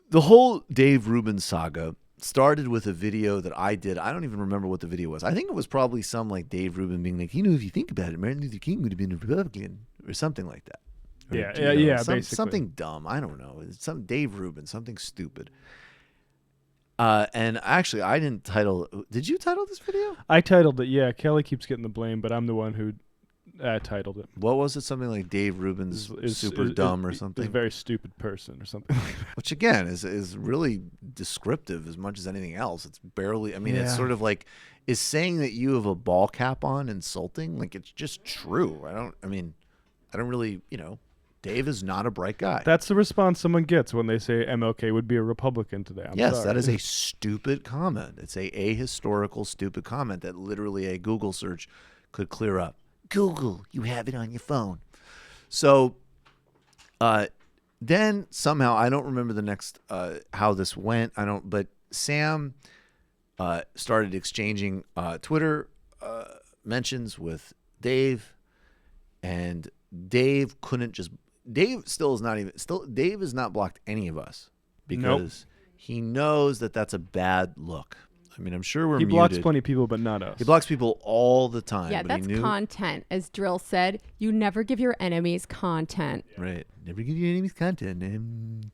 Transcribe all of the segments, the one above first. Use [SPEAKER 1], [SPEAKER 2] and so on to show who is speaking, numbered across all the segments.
[SPEAKER 1] The whole Dave Rubin saga started with a video that I did. I don't even remember what the video was. I think it was probably some like Dave Rubin being like, if you think about it, Martin Luther King would have been a Republican or something like that. Or,
[SPEAKER 2] basically.
[SPEAKER 1] Something dumb. I don't know. It's some Dave Rubin, something stupid. And actually, I didn't title. Did you title this video?
[SPEAKER 2] I titled it. Yeah, Kelly keeps getting the blame, but I'm the one who titled it.
[SPEAKER 1] What was it? Something like Dave Rubin's super dumb or something?
[SPEAKER 2] He's a very stupid person or something like that.
[SPEAKER 1] Which, again, is really descriptive as much as anything else. It's barely, I mean, it's sort of like, is saying that you have a ball cap on insulting? Like, it's just true. I don't really, Dave is not a bright guy.
[SPEAKER 2] That's the response someone gets when they say MLK would be a Republican today. I'm sorry.
[SPEAKER 1] That is a stupid comment. It's a ahistorical, stupid comment that literally a Google search could clear up. Google, you have it on your phone. So then somehow, I don't remember the next how this went. But Sam started exchanging Twitter mentions with Dave, and Dave is not blocked any of us because he knows that that's a bad look. I mean, I'm sure we're muted.
[SPEAKER 2] He blocks plenty of people, but not us.
[SPEAKER 1] He blocks people all the time.
[SPEAKER 3] Yeah,
[SPEAKER 1] but
[SPEAKER 3] that's content. As Drill said, you never give your enemies content.
[SPEAKER 1] Right. Never give your enemies content.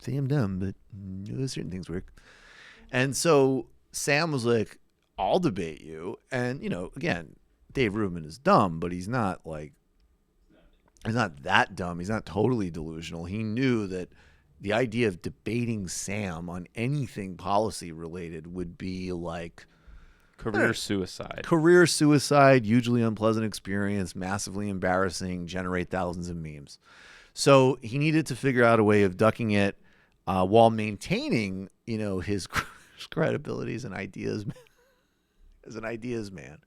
[SPEAKER 1] Say I'm dumb, but certain things work. And so Sam was like, I'll debate you. And, again, Dave Rubin is dumb, but he's not that dumb. He's not totally delusional. He knew that the idea of debating Sam on anything policy related would be like
[SPEAKER 4] career suicide.
[SPEAKER 1] Career suicide, hugely unpleasant experience, massively embarrassing, generate thousands of memes. So he needed to figure out a way of ducking it while maintaining, his credibility as an ideas man.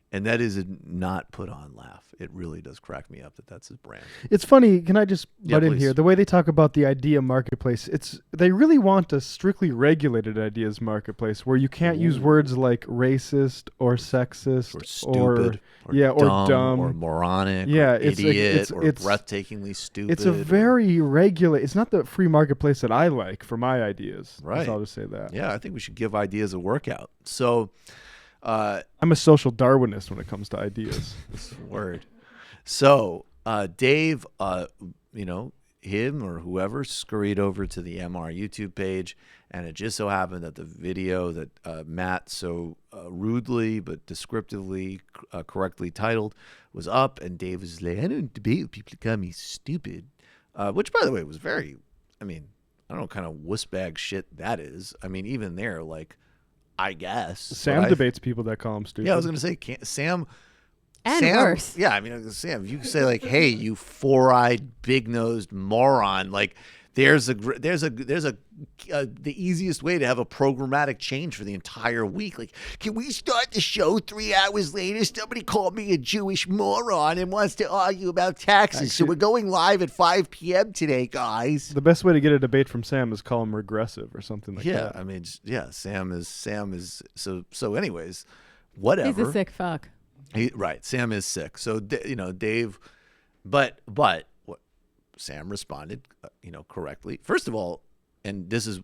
[SPEAKER 1] And that is a not put on laugh. It really does crack me up that that's his brand.
[SPEAKER 2] It's funny. Can I just butt in
[SPEAKER 1] please.
[SPEAKER 2] here? The way they talk about the idea marketplace, they really want a strictly regulated ideas marketplace where you can't use words like racist or sexist
[SPEAKER 1] or stupid or dumb or moronic or idiot or breathtakingly stupid.
[SPEAKER 2] It's a very regular. It's not the free marketplace that I like for my ideas.
[SPEAKER 1] Right.
[SPEAKER 2] I'll just say that.
[SPEAKER 1] Yeah, I think we should give ideas a workout. So
[SPEAKER 2] I'm a social Darwinist when it comes to ideas.
[SPEAKER 1] Word. So Dave, him or whoever scurried over to the MR YouTube page, and it just so happened that the video that Matt so rudely but descriptively correctly titled was up, and Dave was like, I don't debate with people who call me stupid, which, by the way, was very, I don't know what kind of wussbag shit that is. I mean, even there, like, I guess.
[SPEAKER 2] Sam debates people that call him stupid.
[SPEAKER 1] Yeah, I was going to say, Sam...
[SPEAKER 3] And worse.
[SPEAKER 1] Yeah, I mean, Sam, if you say like, "Hey, you four-eyed, big-nosed moron," like there's the easiest way to have a programmatic change for the entire week. Like, can we start the show 3 hours later? Somebody called me a Jewish moron and wants to argue about taxes, so we're going live at 5 p.m. today, guys.
[SPEAKER 2] The best way to get a debate from Sam is call him regressive or something like that.
[SPEAKER 1] Yeah, I mean, Sam is so. Anyways, whatever.
[SPEAKER 3] He's a sick fuck.
[SPEAKER 1] Right. Sam is sick. So, Dave, but what Sam responded, correctly. First of all, and this is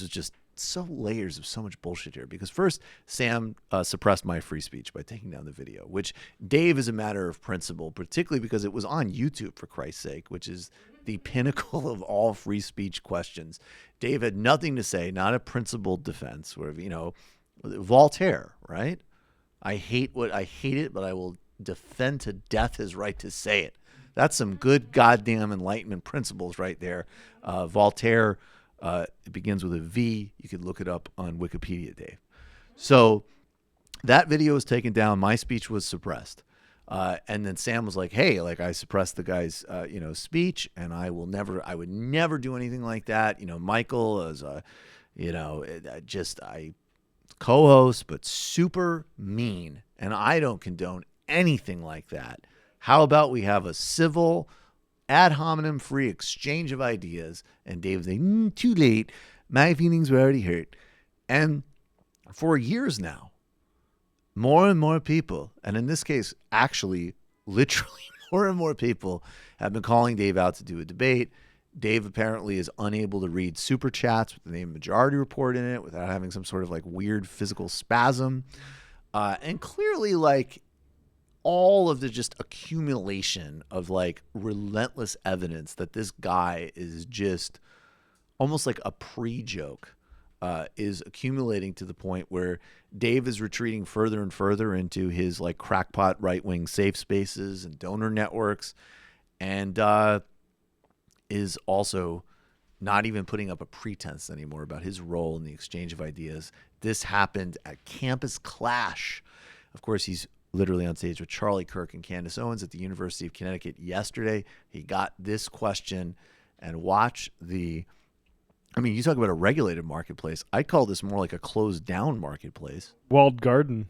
[SPEAKER 1] just so layers of so much bullshit here, because first Sam suppressed my free speech by taking down the video, which Dave is a matter of principle, particularly because it was on YouTube, for Christ's sake, which is the pinnacle of all free speech questions. Dave had nothing to say, not a principled defense, where, Voltaire, right? I hate it, but I will defend to death his right to say it. That's some good goddamn Enlightenment principles right there. Voltaire, it begins with a V. You could look it up on Wikipedia, Dave. So that video was taken down. My speech was suppressed. And then Sam was like, hey, like, I suppressed the guy's, speech, and I would never do anything like that. Michael is, I co-host, but super mean, and I don't condone anything like that. How about we have a civil, ad hominem free exchange of ideas? And Dave's like, too late, my feelings were already hurt. And for years now, more and more people, and in this case, actually, literally more and more people have been calling Dave out to do a debate. Dave apparently is unable to read super chats with the name Majority Report in it without having some sort of like weird physical spasm. And clearly, like, all of the just accumulation of like relentless evidence that this guy is just almost like a pre-joke is accumulating to the point where Dave is retreating further and further into his like crackpot right-wing safe spaces and donor networks, and is also not even putting up a pretense anymore about his role in the exchange of ideas. This happened at Campus Clash. Of course, he's literally on stage with Charlie Kirk and Candace Owens at the University of Connecticut yesterday. He got this question, and watch the, I mean, you talk about a regulated marketplace. I call this more like a closed down marketplace.
[SPEAKER 2] Walled garden.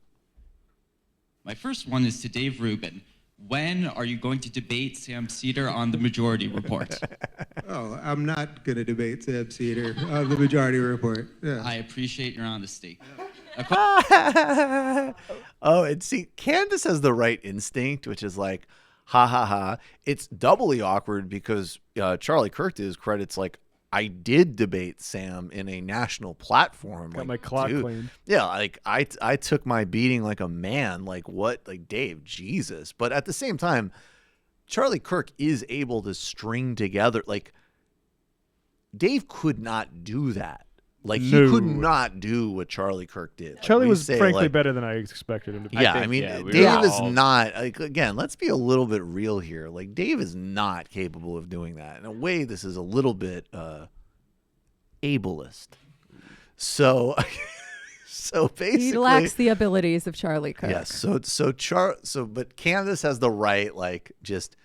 [SPEAKER 5] My first one is to Dave Rubin. When are you going to debate Sam Seder on the Majority Report?
[SPEAKER 6] Oh, I'm not going to debate Sam Seder on the Majority Report. Yeah.
[SPEAKER 5] I appreciate your honesty.
[SPEAKER 1] Oh, and see, Candace has the right instinct, which is like, ha ha ha. It's doubly awkward because Charlie Kirk, to his credit's like, I did debate Sam in a national platform.
[SPEAKER 2] Got
[SPEAKER 1] like,
[SPEAKER 2] my clock
[SPEAKER 1] dude,
[SPEAKER 2] cleaned.
[SPEAKER 1] Yeah, like I took my beating like a man. Like what? Like Dave, Jesus. But at the same time, Charlie Kirk is able to string together. Like Dave could not do that. Like he
[SPEAKER 2] No.
[SPEAKER 1] could not do what Charlie Kirk did. Like,
[SPEAKER 2] Charlie
[SPEAKER 1] we
[SPEAKER 2] was
[SPEAKER 1] say,
[SPEAKER 2] frankly
[SPEAKER 1] like,
[SPEAKER 2] better than I expected him to be.
[SPEAKER 1] Yeah,
[SPEAKER 4] think,
[SPEAKER 1] I mean,
[SPEAKER 4] yeah, we
[SPEAKER 1] Dave
[SPEAKER 4] were
[SPEAKER 1] is
[SPEAKER 4] all-
[SPEAKER 1] not, like, again, let's be a little bit real here. Like, Dave is not capable of doing that. In a way, this is a little bit ableist. So, so basically.
[SPEAKER 3] He lacks the abilities of Charlie Kirk.
[SPEAKER 1] Yes. But Candace has the right, like, just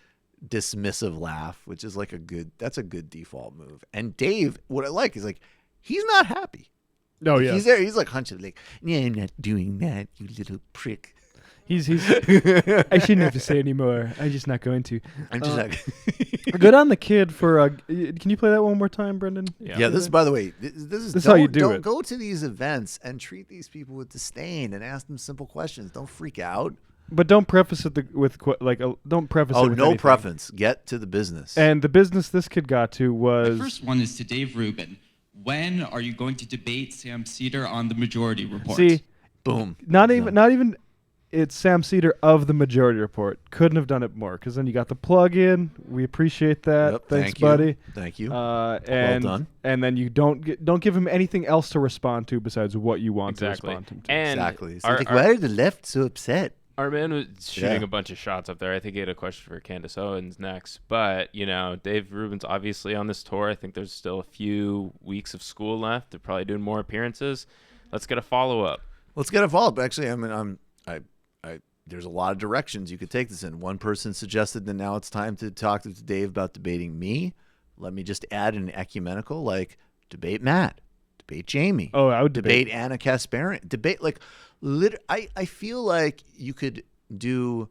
[SPEAKER 1] dismissive laugh, which is like that's a good default move. And Dave, what I like is, like, he's not happy.
[SPEAKER 2] Oh, yeah.
[SPEAKER 1] He's there. He's like hunching, like, yeah, I'm not doing that, you little prick.
[SPEAKER 2] He's I shouldn't have to say anymore. I'm just not going to.
[SPEAKER 1] I'm just like,
[SPEAKER 2] Good on the kid for can you play that one more time, Brendan?
[SPEAKER 1] yeah. This, by the way, this is
[SPEAKER 2] This is how you do
[SPEAKER 1] don't
[SPEAKER 2] it.
[SPEAKER 1] go to these events and treat these people with disdain and ask them simple questions. Don't freak out.
[SPEAKER 2] But don't preface it don't preface it
[SPEAKER 1] Oh,
[SPEAKER 2] with
[SPEAKER 1] no
[SPEAKER 2] anything.
[SPEAKER 1] preference. Get to the business.
[SPEAKER 2] And the business this kid got to was
[SPEAKER 5] My first one is to Dave Rubin. When are you going to debate Sam Seder on the Majority Report?
[SPEAKER 2] see
[SPEAKER 1] boom.
[SPEAKER 2] not even it's Sam Seder of the Majority Report. Couldn't have done it more because then you got the plug in. We appreciate that.
[SPEAKER 1] Yep,
[SPEAKER 2] Thanks,
[SPEAKER 1] thank you.
[SPEAKER 2] buddy.
[SPEAKER 1] Thank you.
[SPEAKER 2] And
[SPEAKER 1] done.
[SPEAKER 2] And then you don't give him anything else to respond to besides what you want
[SPEAKER 4] Exactly.
[SPEAKER 2] to respond to him to.
[SPEAKER 4] And
[SPEAKER 1] Exactly. So
[SPEAKER 4] our,
[SPEAKER 1] like,
[SPEAKER 4] our,
[SPEAKER 1] why are the left so upset?
[SPEAKER 4] our man was shooting
[SPEAKER 1] Yeah.
[SPEAKER 4] a bunch of shots up there. I think he had a question for Candace Owens next. But, Dave Rubin's obviously on this tour. I think there's still a few weeks of school left. They're probably doing more appearances. Let's get a follow-up.
[SPEAKER 1] Let's get a follow-up. Actually, I mean, there's a lot of directions you could take this in. One person suggested that now it's time to talk to Dave about debating me. Let me just add an ecumenical, like, debate Matt, debate Jamie.
[SPEAKER 2] Oh, I would
[SPEAKER 1] debate Anna Kasparian. Debate, like, I feel like you could do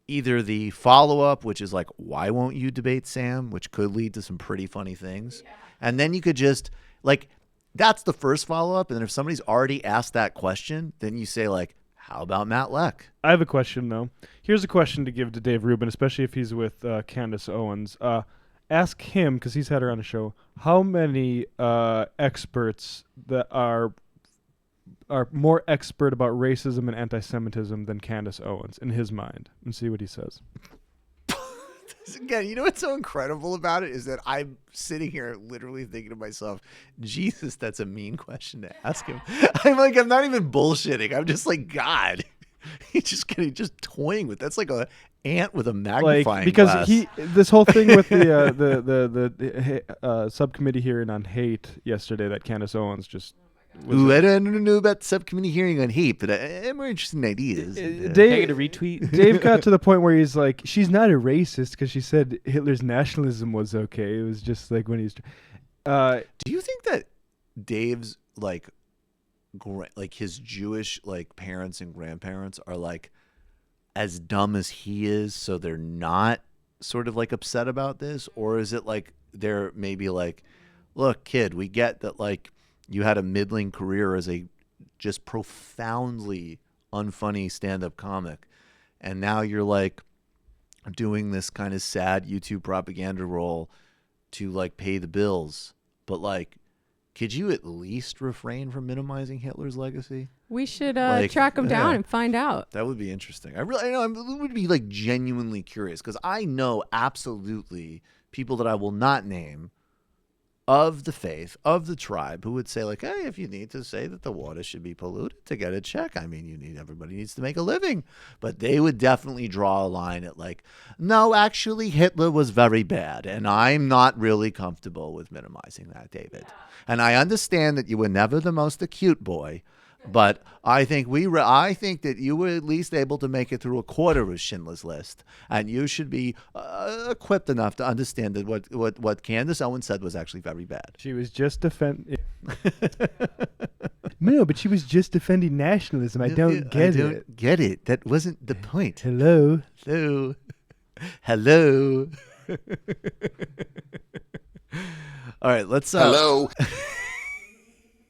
[SPEAKER 1] either the follow-up, which is like, why won't you debate Sam, which could lead to some pretty funny things. Yeah. And then you could just, like, that's the first follow-up. And then if somebody's already asked that question, then you say, like, how about Matt Leck?
[SPEAKER 2] I have a question, though. Here's a question to give to Dave Rubin, especially if he's with Candace Owens. Ask him, because he's had her on the show, how many experts that are more expert about racism and anti-Semitism than Candace Owens, in his mind, and see what he says.
[SPEAKER 1] Again, you know what's so incredible about it is that I'm sitting here literally thinking to myself, Jesus, that's a mean question to ask him. I'm not even bullshitting. I'm just like, God, he's just toying with. That's like a ant with a magnifying
[SPEAKER 2] because
[SPEAKER 1] glass.
[SPEAKER 2] this whole thing with the subcommittee hearing on hate yesterday that Candace Owens just.
[SPEAKER 1] Ooh, I don't know about the subcommittee hearing on hate, but I'm more interested in ideas.
[SPEAKER 4] Can I
[SPEAKER 2] Dave,
[SPEAKER 4] get a retweet?
[SPEAKER 2] Dave got to the point where he's like, she's not a racist because she said Hitler's nationalism was okay. It was just like when he's.
[SPEAKER 1] Do you think that Dave's like his Jewish like parents and grandparents are like as dumb as he is, so they're not sort of like upset about this, or is it like they're maybe like, look, kid, we get that like. You had a middling career as a just profoundly unfunny stand-up comic, and now you're like doing this kind of sad YouTube propaganda role to like pay the bills, but like, could you at least refrain from minimizing Hitler's legacy?
[SPEAKER 3] We should
[SPEAKER 1] Like,
[SPEAKER 3] track him down
[SPEAKER 1] yeah.
[SPEAKER 3] and find out.
[SPEAKER 1] That would be interesting. I would be like genuinely curious because I know absolutely people that I will not name of the faith, of the tribe, who would say like, hey, if you need to say that the water should be polluted to get a check, I mean, everybody needs to make a living. But they would definitely draw a line at like, no, actually Hitler was very bad. And I'm not really comfortable with minimizing that, David. And I understand that you were never the most acute boy, but I think I think that you were at least able to make it through a quarter of Schindler's List, and you should be equipped enough to understand that what Candace Owens said was actually very bad.
[SPEAKER 2] She was just defending. No, but she was just defending nationalism. I don't get it.
[SPEAKER 1] Get it. That wasn't the point.
[SPEAKER 2] Hello.
[SPEAKER 1] Hello. Hello. All right, let's.
[SPEAKER 7] Hello.